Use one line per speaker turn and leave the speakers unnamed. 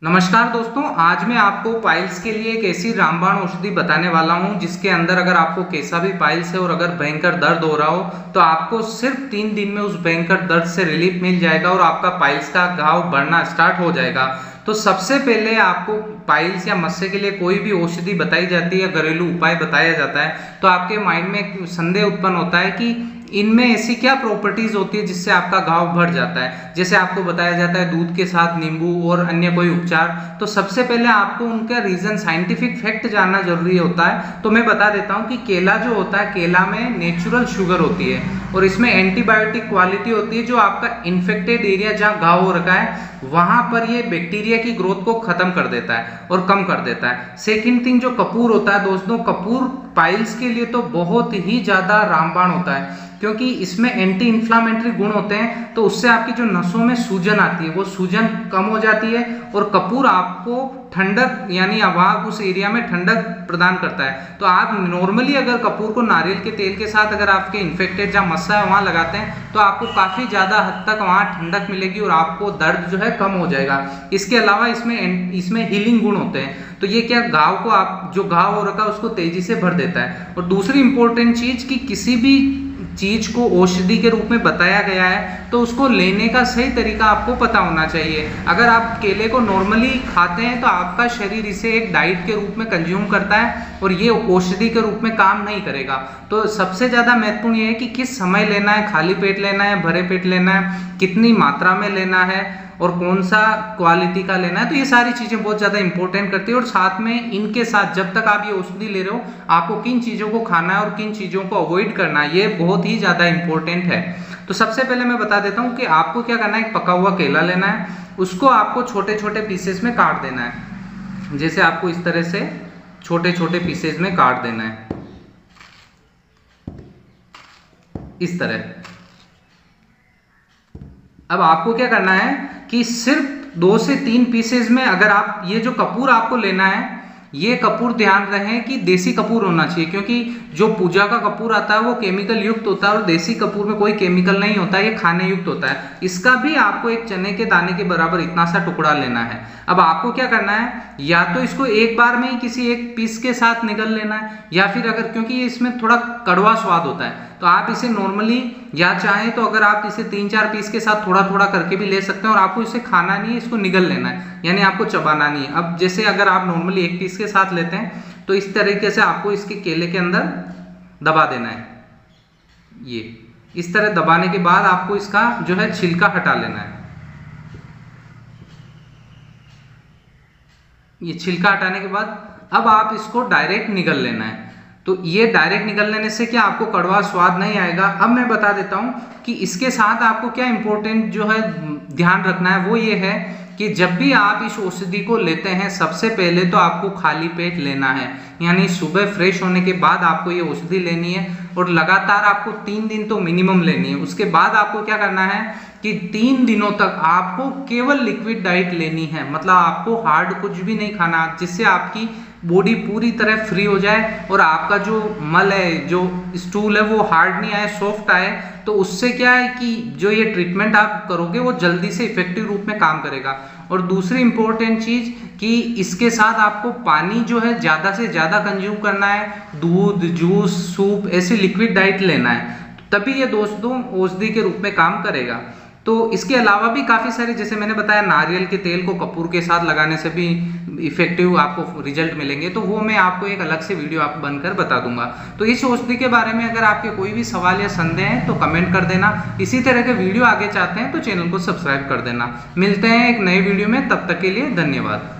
नमस्कार दोस्तों, आज मैं आपको पाइल्स के लिए एक ऐसी रामबाण औषधि बताने वाला हूं जिसके अंदर अगर आपको कैसा भी पाइल्स है और अगर भयंकर दर्द हो रहा हो तो आपको सिर्फ 3 दिन में उस भयंकर दर्द से रिलीफ मिल जाएगा और आपका पाइल्स का घाव बढ़ना स्टार्ट हो जाएगा। तो सबसे पहले आपको पाइल्स या मस्से के लिए कोई भी औषधि बताई जाती है, घरेलू उपाय बताया जाता है, तो आपके माइंड में एक संदेह उत्पन्न होता है कि इनमें ऐसी क्या प्रॉपर्टीज होती है जिससे आपका घाव बढ़ जाता है। जैसे आपको बताया जाता है दूध के साथ नींबू और अन्य कोई उपचार, तो सबसे पहले आपको उनका रीजन साइंटिफिक फैक्ट जानना जरूरी होता है। तो मैं बता देता हूं कि केला जो होता है, केला में नेचुरल शुगर होती है और इसमें एंटीबायोटिक क्वालिटी होती है जो आपका इन्फेक्टेड एरिया जहां घाव हो रखा है वहां पर ये बैक्टीरिया की ग्रोथ को खत्म कर देता है और कम कर देता है। सेकंड थिंग, जो कपूर होता है दोस्तों, कपूर पाइल्स के लिए तो बहुत ही ज्यादा रामबाण होता है क्योंकि इसमें एंटी इन्फ्लामेटरी गुण होते हैं, तो उससे आपकी जो नसों में सूजन आती है वो सूजन कम हो जाती है और कपूर आपको ठंडक यानी वहां उस एरिया में ठंडक प्रदान करता है। तो आप नॉर्मली अगर कपूर को नारियल के तेल के साथ अगर आपके इन्फेक्टेड जहाँ मस्सा है वहां लगाते हैं तो आपको काफी ज्यादा हद तक वहां ठंडक मिलेगी और आपको दर्द जो है कम हो जाएगा। इसके अलावा इसमें हीलिंग गुण होते हैं, तो ये क्या घाव को आप जो घाव हो रखा है उसको तेजी से भर देता है। और दूसरी इंपॉर्टेंट चीज कि किसी भी चीज को औषधि के रूप में बताया गया है तो उसको लेने का सही तरीका आपको पता होना चाहिए। अगर आप केले को नॉर्मली खाते हैं तो आपका शरीर इसे एक डाइट के रूप में कंज्यूम करता है और ये औषधि के रूप में काम नहीं करेगा। तो सबसे ज्यादा महत्वपूर्ण ये है कि किस समय लेना है, खाली पेट लेना है, भरे पेट लेना है, कितनी मात्रा में लेना है और कौन सा क्वालिटी का लेना है। तो ये सारी चीजें बहुत ज्यादा इंपॉर्टेंट करती है और साथ में इनके साथ जब तक आप ये औषधि ले रहे हो आपको किन चीजों को खाना है और किन चीजों को अवॉइड करना है, ये बहुत ही ज्यादा इंपॉर्टेंट है। तो सबसे पहले मैं बता देता हूँ कि आपको क्या करना है, एक पका हुआ केला लेना है, उसको आपको छोटे छोटे पीसेस में काट देना है। जैसे आपको इस तरह से छोटे छोटे पीसेस में काट देना है, इस तरह। अब आपको क्या करना है कि सिर्फ 2 से 3 पीसेज में, अगर आप ये जो कपूर आपको लेना है ये कपूर ध्यान रहे कि देसी कपूर होना चाहिए, क्योंकि जो पूजा का कपूर आता है वो केमिकल युक्त होता है और देसी कपूर में कोई केमिकल नहीं होता है, ये खाने युक्त होता है। इसका भी आपको एक चने के दाने के बराबर इतना सा टुकड़ा लेना है। अब आपको क्या करना है, या तो इसको एक बार में ही किसी एक पीस के साथ निगल लेना है, या फिर अगर, क्योंकि इसमें थोड़ा कड़वा स्वाद होता है, तो आप इसे नॉर्मली या चाहें तो अगर आप इसे 3-4 पीस के साथ थोड़ा थोड़ा करके भी ले सकते हैं और आपको इसे खाना नहीं है, इसको निगल लेना है, यानी आपको चबाना नहीं है। अब जैसे अगर आप नॉर्मली एक पीस के साथ लेते हैं तो इस तरीके से आपको इसके केले के अंदर दबा देना है। ये इस तरह दबाने के बाद आपको इसका जो है छिलका हटा लेना है। ये छिलका हटाने के बाद अब आप इसको डायरेक्ट निगल लेना है। तो ये डायरेक्ट निगल लेने से क्या आपको कड़वा स्वाद नहीं आएगा। अब मैं बता देता हूं कि इसके साथ आपको क्या इंपॉर्टेंट जो है ध्यान रखना है, वो ये है कि जब भी आप इस औषधि को लेते हैं सबसे पहले तो आपको खाली पेट लेना है, यानी सुबह फ्रेश होने के बाद आपको ये औषधि लेनी है और लगातार आपको 3 दिन तो मिनिमम लेनी है। उसके बाद आपको क्या करना है कि 3 दिनों तक आपको केवल लिक्विड डाइट लेनी है, मतलब आपको हार्ड कुछ भी नहीं खाना, जिससे आपकी बॉडी पूरी तरह फ्री हो जाए और आपका जो मल है, जो स्टूल है, वो हार्ड नहीं आए, सॉफ्ट आए। तो उससे क्या है कि जो ये ट्रीटमेंट आप करोगे वो जल्दी से इफेक्टिव रूप में काम करेगा। और दूसरी इंपॉर्टेंट चीज कि इसके साथ आपको पानी जो है ज्यादा से ज्यादा कंज्यूम करना है, दूध, जूस, सूप, ऐसी लिक्विड डाइट लेना है, तभी ये दोस्तों औषधि के रूप में काम करेगा। तो इसके अलावा भी काफ़ी सारे, जैसे मैंने बताया नारियल के तेल को कपूर के साथ लगाने से भी इफेक्टिव आपको रिजल्ट मिलेंगे, तो वो मैं आपको एक अलग से वीडियो आप बनकर बता दूंगा। तो इस औषधि के बारे में अगर आपके कोई भी सवाल या संदेह है तो कमेंट कर देना। इसी तरह के वीडियो आगे चाहते हैं तो चैनल को सब्सक्राइब कर देना। मिलते हैं एक नए वीडियो में, तब तक के लिए धन्यवाद।